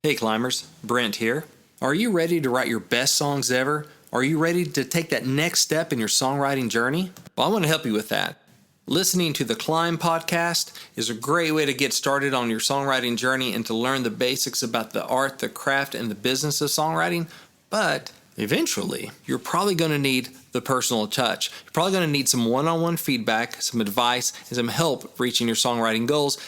Hey climbers, Brent here. Are you ready to write your best songs ever? Are you ready to take that next step in your songwriting journey? Well, I want to help you with that. Listening to the C.L.I.M.B podcast is a great way to get started on your songwriting journey and to learn the basics about the art, the craft, and the business of songwriting. But eventually, you're probably going to need the personal touch. You're probably going to need some one-on-one feedback, some advice, and some help reaching your songwriting goals.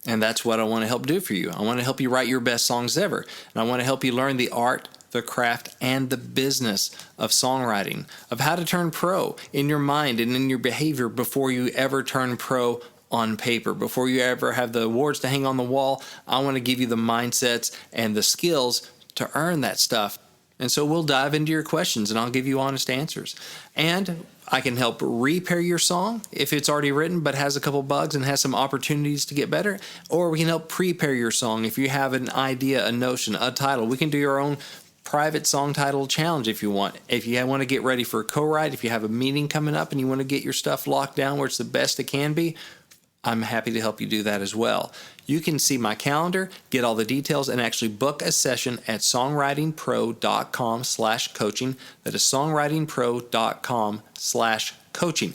And that's what I want to help do for you. I want to help you write your best songs ever. And I want to help you learn the art, the craft, and the business of songwriting, of how to turn pro in your mind and in your behavior before you ever turn pro on paper. Before you ever have the awards to hang on the wall, I want to give you the mindsets and the skills to earn that stuff. And so we'll dive into your questions and I'll give you honest answers. And I can help repair your song if it's already written but has a couple bugs and has some opportunities to get better. Or we can help prepare your song if you have an idea, a notion, a title. We can do your own private song title challenge if you want. If you want to get ready for a co-write, if you have a meeting coming up and you want to get your stuff locked down where it's the best it can be, I'm happy to help you do that as well. You can see my calendar, get all the details, and actually book a session at songwritingpro.com/coaching. That is songwritingpro.com/coaching.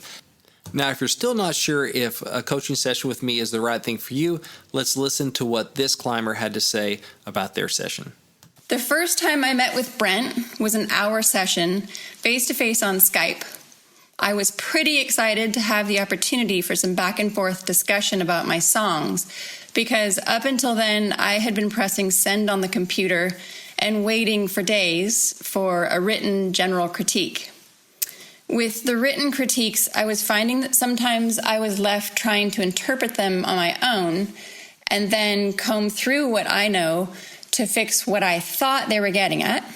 Now, if you're still not sure if a coaching session with me is the right thing for you, let's listen to what this climber had to say about their session. The first time I met with Brent was an hour session, face-to-face on Skype. I was pretty excited to have the opportunity for some back and forth discussion about my songs, because up until then I had been pressing send on the computer and waiting for days for a written general critique. With the written critiques, I was finding that sometimes I was left trying to interpret them on my own and then comb through what I know to fix what I thought they were getting at.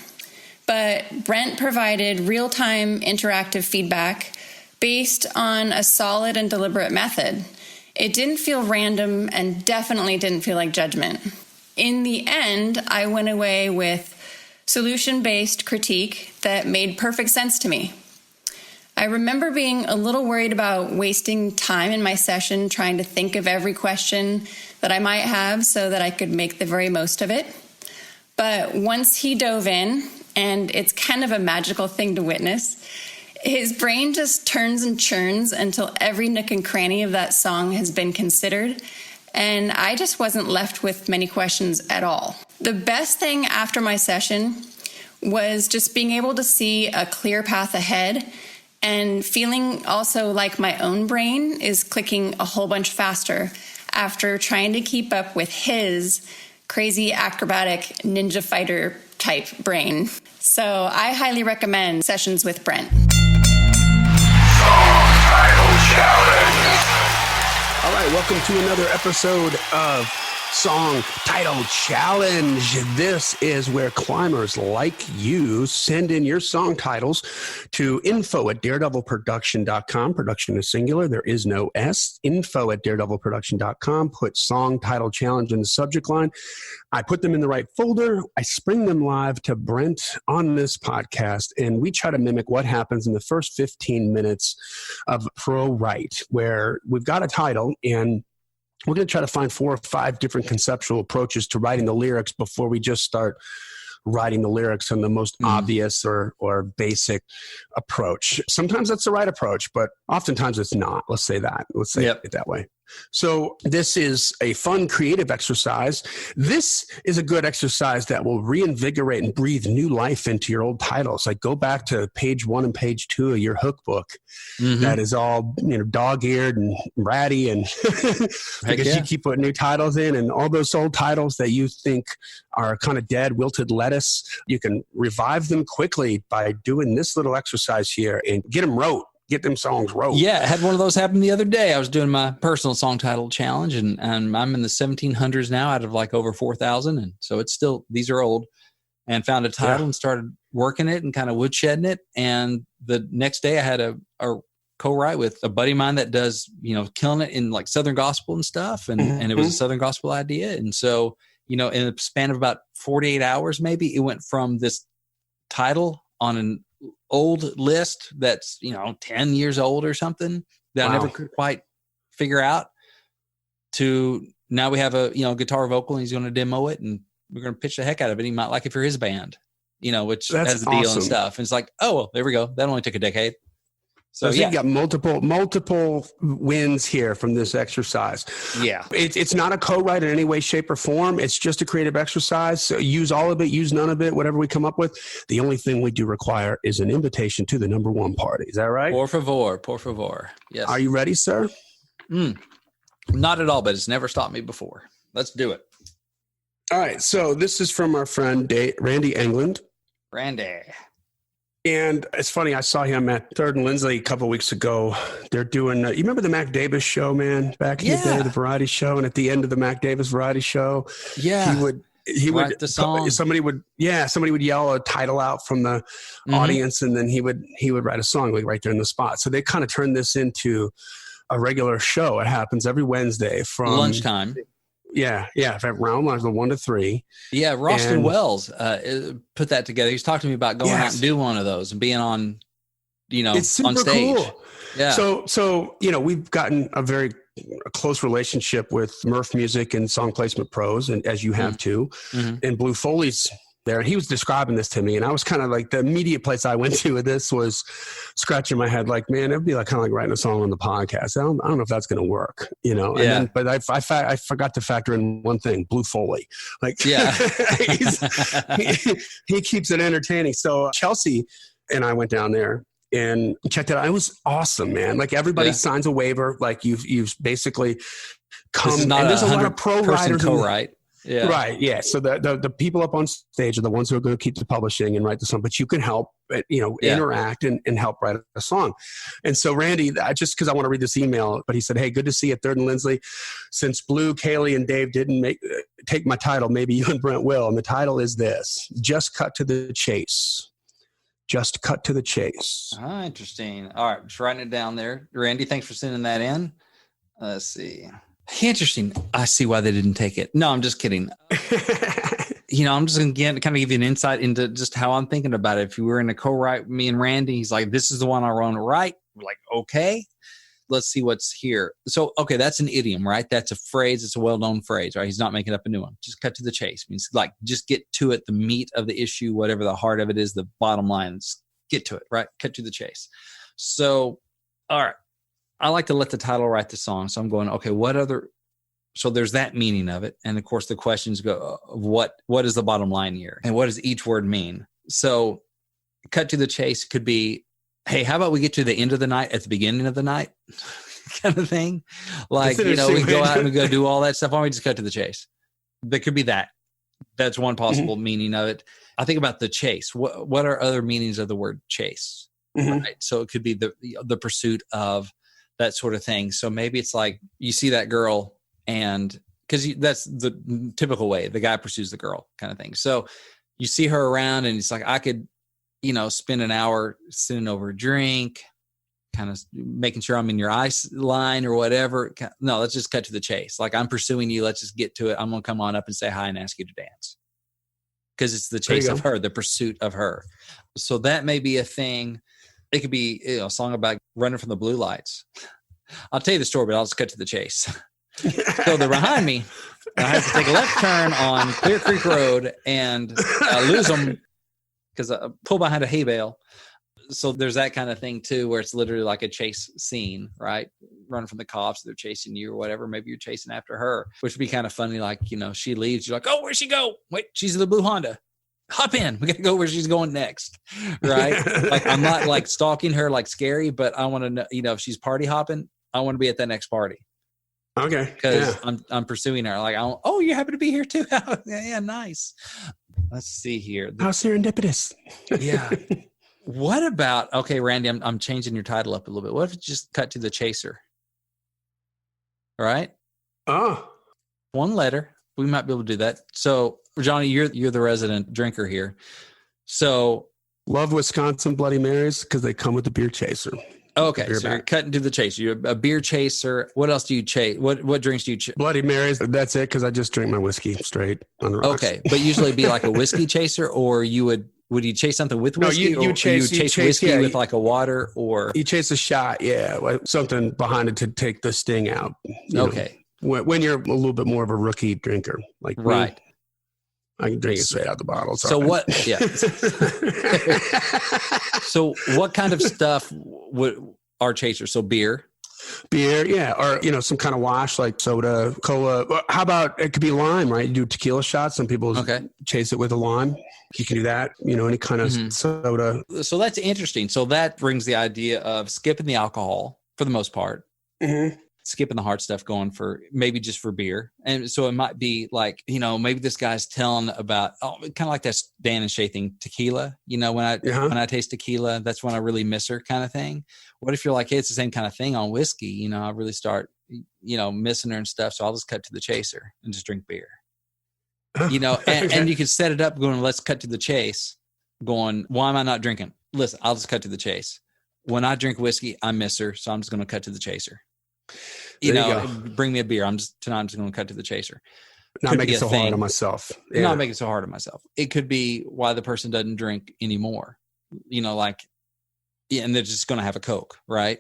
But Brent provided real-time interactive feedback based on a solid and deliberate method. It didn't feel random and definitely didn't feel like judgment. In the end, I went away with solution-based critique that made perfect sense to me. I remember being a little worried about wasting time in my session trying to think of every question that I might have so that I could make the very most of it. But once he dove in, and it's kind of a magical thing to witness, his brain just turns and churns until every nook and cranny of that song has been considered, and I just wasn't left with many questions at all. The best thing after my session was just being able to see a clear path ahead and feeling also like my own brain is clicking a whole bunch faster after trying to keep up with his crazy acrobatic ninja fighter type brain. So I highly recommend sessions with Brent. Song Title Challenge. All right, welcome to another episode of Song Title Challenge. This is where climbers like you send in your song titles to info@daredevilproduction.com. Production is singular. There is no S. info@daredevilproduction.com. Put Song Title Challenge in the subject line. I put them in the right folder. I spring them live to Brent on this podcast, and we try to mimic what happens in the first 15 minutes of Pro Write, where we've got a title and we're going to try to find 4 or 5 different conceptual approaches to writing the lyrics before we just start writing the lyrics on the most obvious or basic approach. Sometimes that's the right approach, but oftentimes it's not. Let's say that. Let's say it that way. So this is a fun, creative exercise. This is a good exercise that will reinvigorate and breathe new life into your old titles. Like go back to page 1 and page 2 of your hook book that is all dog-eared and ratty, and because you keep putting new titles in, and all those old titles that you think are kind of dead, wilted lettuce, you can revive them quickly by doing this little exercise here and get them wrote. Get them songs wrote. Yeah, I had one of those happen the other day. I was doing my personal song title challenge, and I'm in the 1700s now out of like over 4,000. And so it's still, these are old, and found a title and started working it and kind of woodshedding it. And the next day I had a co-write with a buddy of mine that does, killing it in like Southern gospel and stuff. And it was a Southern gospel idea. And so, in a span of about 48 hours, maybe it went from this title on an old list that's 10 years old or something that I never could quite figure out to now we have a guitar vocal and he's going to demo it, and we're going to pitch the heck out of it. He might like it for his band, which That's has the deal and awesome. stuff. And it's like, oh, well, there we go. That only took a decade. So you got multiple wins here from this exercise. Yeah. It's not a co-write in any way, shape, or form. It's just a creative exercise. So use all of it, use none of it, whatever we come up with. The only thing we do require is an invitation to the number one party. Is that right? Por favor. Yes. Are you ready, sir? Not at all, but it's never stopped me before. Let's do it. All right. So this is from our friend Randy England. Randy. And it's funny, I saw him at Third and Lindsley a couple of weeks ago. They're doing, you remember the Mac Davis show, man? Back in the day, the variety show. And at the end of the Mac Davis variety show, he would write the song. Somebody would yell a title out from the audience, and then he would write a song like right there in the spot. So they kind of turned this into a regular show. It happens every Wednesday from lunchtime. Yeah. Around like 1 to 3. Yeah. Roston Wells put that together. He's talking to me about going out and doing one of those and being on, it's super on stage. Cool. Yeah. So we've gotten a very close relationship with Murph Music and Song Placement Pros, and as you have too, and Blue Foley's there. And he was describing this to me, and I was kind of like, the immediate place I went to with this was scratching my head like, man, it'd be like kind of like writing a song on the podcast. I don't know if that's going to work, And then, but I forgot to factor in one thing, Blue Foley. Like, he keeps it entertaining. So Chelsea and I went down there and checked it out. It was awesome, man. Like everybody signs a waiver. Like you've basically come. And there's a lot of pro writers. Co-write. Yeah. Right. Yeah. So the people up on stage are the ones who are going to keep the publishing and write the song, but you can help, interact and help write a song. And so Randy, just because I want to read this email, but he said, hey, good to see you at Third and Lindsley. Since Blue, Kaylee, and Dave didn't take my title, maybe you and Brent will. And the title is this: Just Cut to the Chase. Just cut to the chase. Ah, interesting. All right. Just writing it down there. Randy, thanks for sending that in. Let's see. Interesting. I see why they didn't take it. No, I'm just kidding. I'm just going to kind of give you an insight into just how I'm thinking about it. If you were in a co-write, me and Randy, he's like, this is the one I want to write. We're like, okay, let's see what's here. So, okay, that's an idiom, right? That's a phrase. It's a well-known phrase, right? He's not making up a new one. Just cut to the chase. It means like, just get to it, the meat of the issue, whatever the heart of it is, the bottom line. Just get to it, right? Cut to the chase. So, all right. I like to let the title write the song. So I'm going, okay, so there's that meaning of it. And of course the questions go, what is the bottom line here? And what does each word mean? So cut to the chase could be, hey, how about we get to the end of the night at the beginning of the night kind of thing? Like, we go out and we go do all that stuff. Why don't we just cut to the chase? There could be that. That's one possible meaning of it. I think about the chase. What are other meanings of the word chase? Right? So it could be the pursuit of that sort of thing. So maybe it's like you see that girl, and because that's the typical way the guy pursues the girl kind of thing. So you see her around and it's like, I could, spend an hour sending over a drink, kind of making sure I'm in your ice line or whatever. No, let's just cut to the chase. Like, I'm pursuing you. Let's just get to it. I'm going to come on up and say hi and ask you to dance. Because it's the chase of her, the pursuit of her. So that may be a thing. It could be a song about running from the blue lights. I'll tell you the story, but I'll just cut to the chase. So they're behind me. I have to take a left turn on Clear Creek Road and lose them because I pull behind a hay bale. So there's that kind of thing too, where it's literally like a chase scene, right? Running from the cops, they're chasing you or whatever. Maybe you're chasing after her, which would be kind of funny. Like, she leaves. You're like, oh, where'd she go? Wait, she's in the blue Honda. Hop in. We got to go where she's going next. Right. Like, I'm not like stalking her, like scary, but I want to know, if she's party hopping, I want to be at that next party. Okay. Because I'm pursuing her. Like, oh, you happen to be here too. Yeah. Nice. Let's see here. How serendipitous. Yeah. What about, okay, Randy, I'm changing your title up a little bit. What if it just cut to the chaser? All right. Oh. One letter. We might be able to do that. So, Johnny, you're the resident drinker here. So, love Wisconsin Bloody Marys because they come with the beer chaser. Okay, so you're cutting to the chase. You're a beer chaser. What else do you chase? What drinks do you chase? Bloody Marys. That's it, because I just drink my whiskey straight on the rocks. Okay, but usually be like a whiskey chaser, or would you chase something with whiskey? No, you chase whiskey with like a water, or you chase a shot, like something behind it to take the sting out. Okay. When you're a little bit more of a rookie drinker, like right. I can drink it straight out the bottle. It's So all right. what? Yeah. So what kind of stuff are chasers? So beer. Beer, yeah, or some kind of wash like soda, cola. How about it could be lime, right? You do tequila shots. Some people chase it with a lime. You can do that. Any kind of soda. So that's interesting. So that brings the idea of skipping the alcohol for the most part. Mm-hmm. Skipping the hard stuff, going for maybe just for beer. And so it might be like, maybe this guy's telling about, kind of like that Dan and Shay thing, tequila. When I taste tequila, that's when I really miss her kind of thing. What if you're like, hey, it's the same kind of thing on whiskey? I really start, missing her and stuff. So I'll just cut to the chaser and just drink beer. And you can set it up going, let's cut to the chase. Going, why am I not drinking? Listen, I'll just cut to the chase. When I drink whiskey, I miss her. So I'm just going to cut to the chaser. Bring me a beer. Tonight I'm just going to cut to the chaser. Not make it so hard on myself. Yeah. Not make it so hard on myself. It could be why the person doesn't drink anymore. And they're just going to have a Coke, right?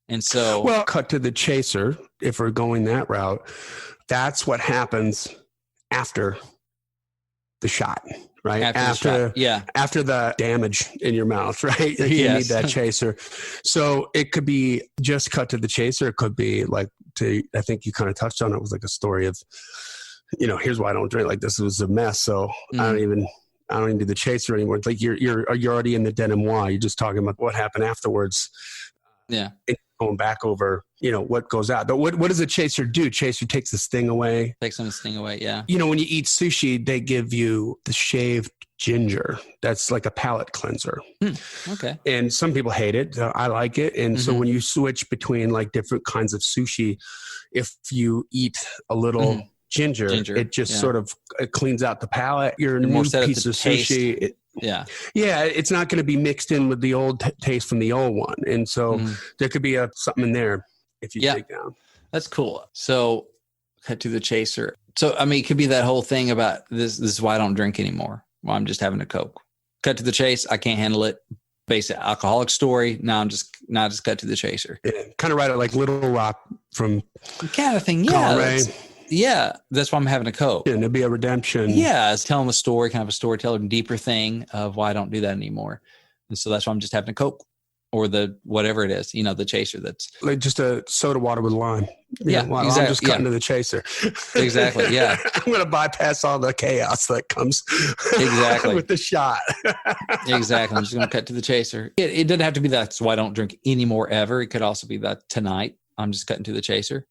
And so, cut to the chaser. If we're going that route, that's what happens after the shot, right? After the damage in your mouth, right? You need that chaser. So it could be just cut to the chaser. It could be like I think you kind of touched on it. It was like a story of, here's why I don't drink. Like this was a mess. So I don't even do the chaser anymore. It's like you're already in the denouement. You're just talking about what happened afterwards. Yeah. Going back over, what goes out. But what does a chaser do? Chaser takes the sting away. Takes some sting away, yeah. When you eat sushi, they give you the shaved ginger. That's like a palate cleanser. Okay. And some people hate it. I like it. And so when you switch between like different kinds of sushi, if you eat a little ginger, it just sort of cleans out the palate. Your new piece of sushi. It's not going to be mixed in with the old taste from the old one. And so there could be something in there if you dig down. That's cool. So cut to the chaser. So, it could be that whole thing about this is why I don't drink anymore. Well, I'm just having a Coke. Cut to the chase. I can't handle it. Basic alcoholic story. Now I just cut to the chaser. Yeah, kind of write it like Little Rock from kind of thing. Yeah. That's why I'm having a Coke. And it'd be a redemption. Yeah. It's telling the story, kind of a storyteller, deeper thing of why I don't do that anymore. And so that's why I'm just having a Coke or the, whatever it is, the chaser that's like just a soda water with lime. Exactly. I'm just cutting to the chaser. Exactly. Yeah. I'm going to bypass all the chaos that comes with the shot. Exactly. I'm just going to cut to the chaser. It doesn't have to be that's why I don't drink anymore ever. It could also be that tonight I'm just cutting to the chaser.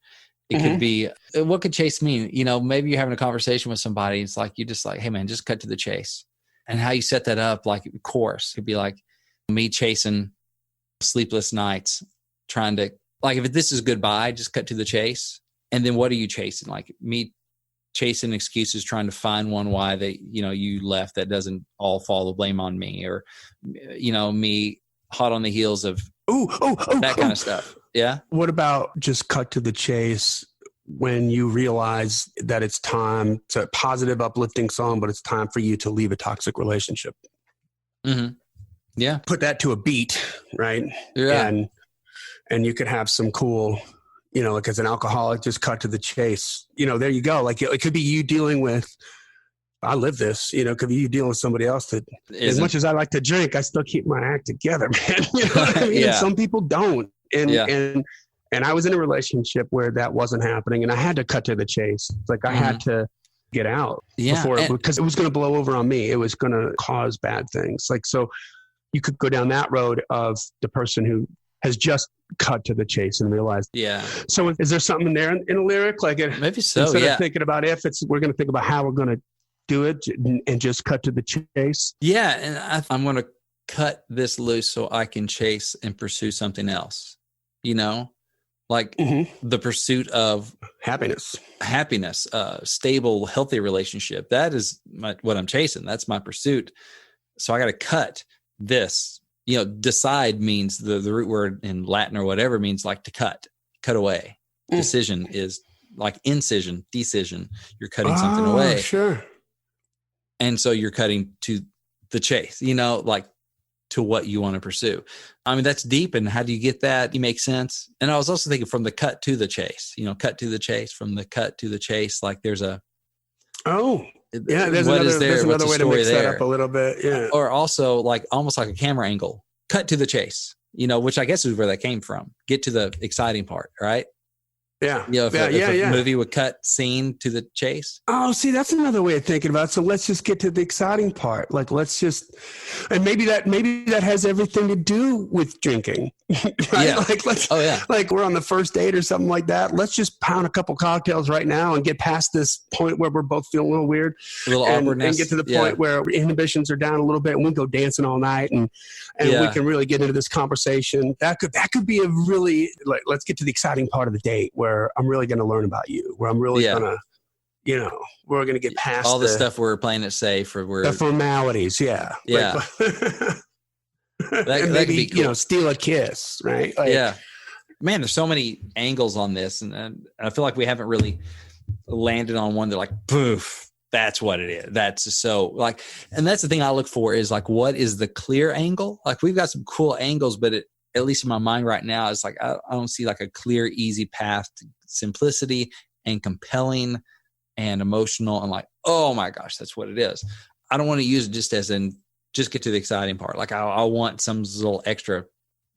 It could be, what could chase mean? Maybe you're having a conversation with somebody. It's like, you just like, hey man, just cut to the chase. And how you set that up, like chorus could be like me chasing sleepless nights, trying to like, if this is goodbye, just cut to the chase. And then what are you chasing? Like me chasing excuses, trying to find one why they, you left that doesn't all fall the blame on me, or, me hot on the heels of that kind of stuff. Yeah. What about just cut to the chase when you realize that it's time to positive, uplifting song, but it's time for you to leave a toxic relationship? Yeah. Put that to a beat, right? Yeah. And you could have some cool, like as an alcoholic, just cut to the chase. There you go. Like it could be you dealing with, I live this, it could be you dealing with somebody else that as much as I like to drink, I still keep my act together, man. You know what I mean? And some people don't. And I was in a relationship where that wasn't happening, and I had to cut to the chase. It's like I had to get out before because it was going to blow over on me. It was going to cause bad things. Like, so you could go down that road of the person who has just cut to the chase and realized. Yeah. So is there something in there in a lyric? Like maybe so. Instead of thinking about we're going to think about how we're going to do it and just cut to the chase. Yeah. And I'm going to cut this loose so I can chase and pursue something else. Like the pursuit of happiness, stable, healthy relationship. That is what I'm chasing. That's my pursuit. So I got to cut this. Decide means the root word in Latin or whatever means like to cut away. Decision is like incision, decision. You're cutting something away. Sure. And so you're cutting to the chase, like to what you want to pursue. I mean, that's deep. And how do you get that? You make sense. And I was also thinking from the cut to the chase, cut to the chase, from the cut to the chase. Like there's a, Yeah, there's What is there? What's another the way to story mix that there? up a little bit. Yeah. Or also like almost like a camera angle, cut to the chase, which I guess is where that came from. Get to the exciting part, right? Yeah. If a movie would cut scene to the chase. Oh, see, that's another way of thinking about it. So let's just get to the exciting part. Like, and maybe that has everything to do with drinking, right? Yeah. Like we're on the first date or something like that. Let's just pound a couple cocktails right now and get past this point where we're both feeling a little weird, awkwardness, and get to the point where inhibitions are down a little bit, and we go dancing all night, and we can really get into this conversation. That could be a really, like, let's get to the exciting part of the date where I'm really going to learn about you, where I'm really going to, we're going to get past all the stuff we're playing it safe, or the formalities. Yeah. Yeah. That could be cool. Steal a kiss, right? Man, there's so many angles on this, and I feel like we haven't really landed on one that like, poof, that's what it is. That's so like, and that's the thing I look for is like, what is the clear angle? Like we've got some cool angles, but at least in my mind right now, it's like, I don't see like a clear, easy path to simplicity and compelling and emotional and like, oh my gosh, that's what it is. I don't want to use it just as in, just get to the exciting part. Like I want some little extra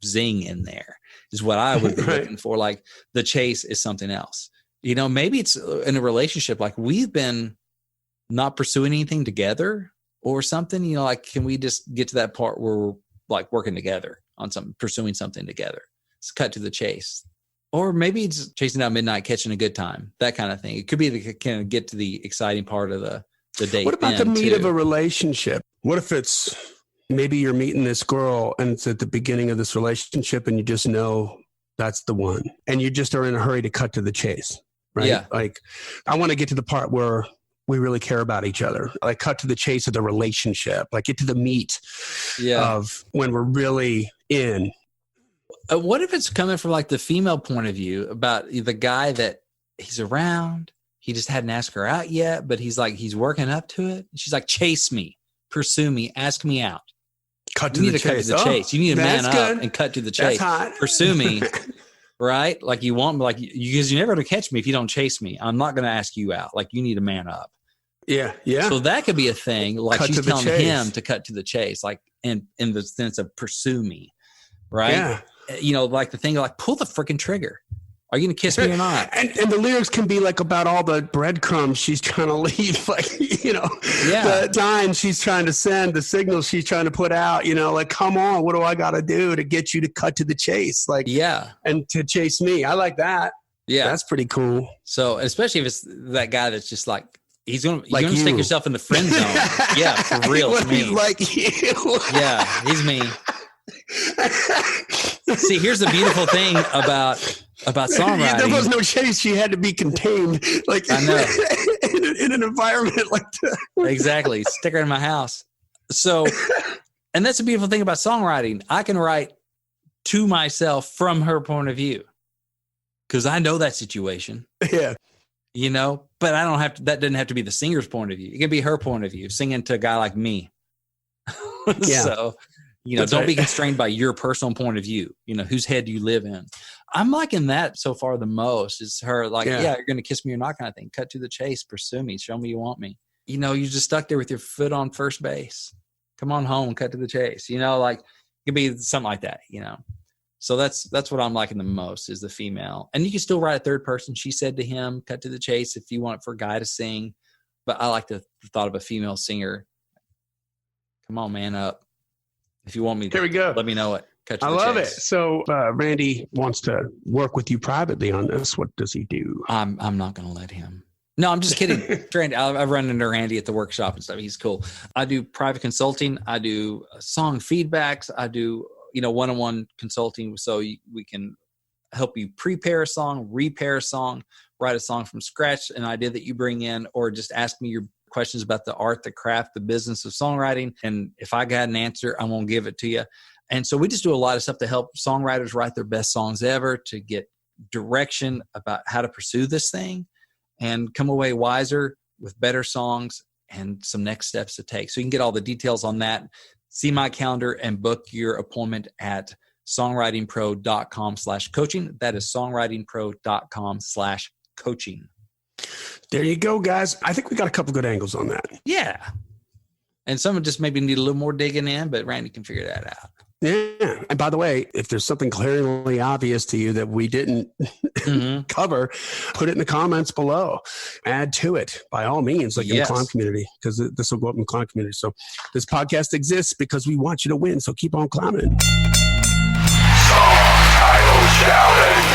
zing in there is what I would be looking for. Like the chase is something else. Maybe it's in a relationship, like we've been not pursuing anything together or something, like, can we just get to that part where we're like working together on something, pursuing something together? It's cut to the chase. Or maybe it's chasing down midnight, catching a good time, that kind of thing. It could be to kind of get to the exciting part of the date. What about the meat of a relationship? What if it's maybe you're meeting this girl and it's at the beginning of this relationship and you just know that's the one and you just are in a hurry to cut to the chase, right? Yeah. Like I want to get to the part where we really care about each other. Like cut to the chase of the relationship, like get to the meat of when we're really in. What if it's coming from like the female point of view about the guy that he's around, he just hadn't asked her out yet, but he's working up to it. She's like, chase me, pursue me, ask me out. Cut to the chase. You need to man up and cut to the chase. Pursue me, right? Like you want, like because you're never going to catch me if you don't chase me. I'm not going to ask you out. Like you need to man up. Yeah. So that could be a thing. Like she's telling him to cut to the chase, like in the sense of pursue me, right? Yeah. Like the thing, like pull the freaking trigger. Are you going to kiss me or not? And the lyrics can be like about all the breadcrumbs she's trying to leave, like, the signs she's trying to send, the signals she's trying to put out, like, come on, what do I got to do to get you to cut to the chase? Like, and to chase me. I like that. Yeah. That's pretty cool. So, especially if it's that guy that's just like, you're going to stick yourself in the friend zone. Yeah, for real. It's me. He's like you. Yeah, he's me. See, here's the beautiful thing about songwriting. There was no chase. She had to be contained, like I know, in an environment like that. Exactly. Stick her in my house. So, and that's the beautiful thing about songwriting. I can write to myself from her point of view because I know that situation. Yeah. But I don't have to. That doesn't have to be the singer's point of view. It can be her point of view, singing to a guy like me. Yeah. So. Don't be constrained by your personal point of view. Whose head do you live in? I'm liking that so far the most is her like, you're going to kiss me or not kind of thing. Cut to the chase, pursue me, show me you want me. You're just stuck there with your foot on first base. Come on home, cut to the chase. Like it could be something like that, So that's what I'm liking the most is the female. And you can still write a third person. She said to him, cut to the chase if you want for a guy to sing. But I like the thought of a female singer. Come on, man up. If you want me to, here we go. Let me know it. I love it. So Randy wants to work with you privately on this. What does he do? I'm not going to let him. No, I'm just kidding. Randy, I've run into Randy at the workshop and stuff. He's cool. I do private consulting. I do song feedbacks. I do one-on-one consulting. So we can help you prepare a song, repair a song, write a song from scratch, an idea that you bring in, or just ask me your questions about the art, the craft, the business of songwriting. And if I got an answer, I'm going to give it to you. And so we just do a lot of stuff to help songwriters write their best songs ever, to get direction about how to pursue this thing and come away wiser with better songs and some next steps to take. So you can get all the details on that. See my calendar and book your appointment at songwritingpro.com/coaching. That is songwritingpro.com/coaching. There you go, guys. I think we got a couple good angles on that. Yeah. And some just maybe need a little more digging in, but Randy can figure that out. Yeah. And by the way, if there's something clearly obvious to you that we didn't cover, put it in the comments below. Add to it by all means, like in the Climb community, because this will go up in the Climb community. So this podcast exists because we want you to win. So keep on climbing. Song title challenge.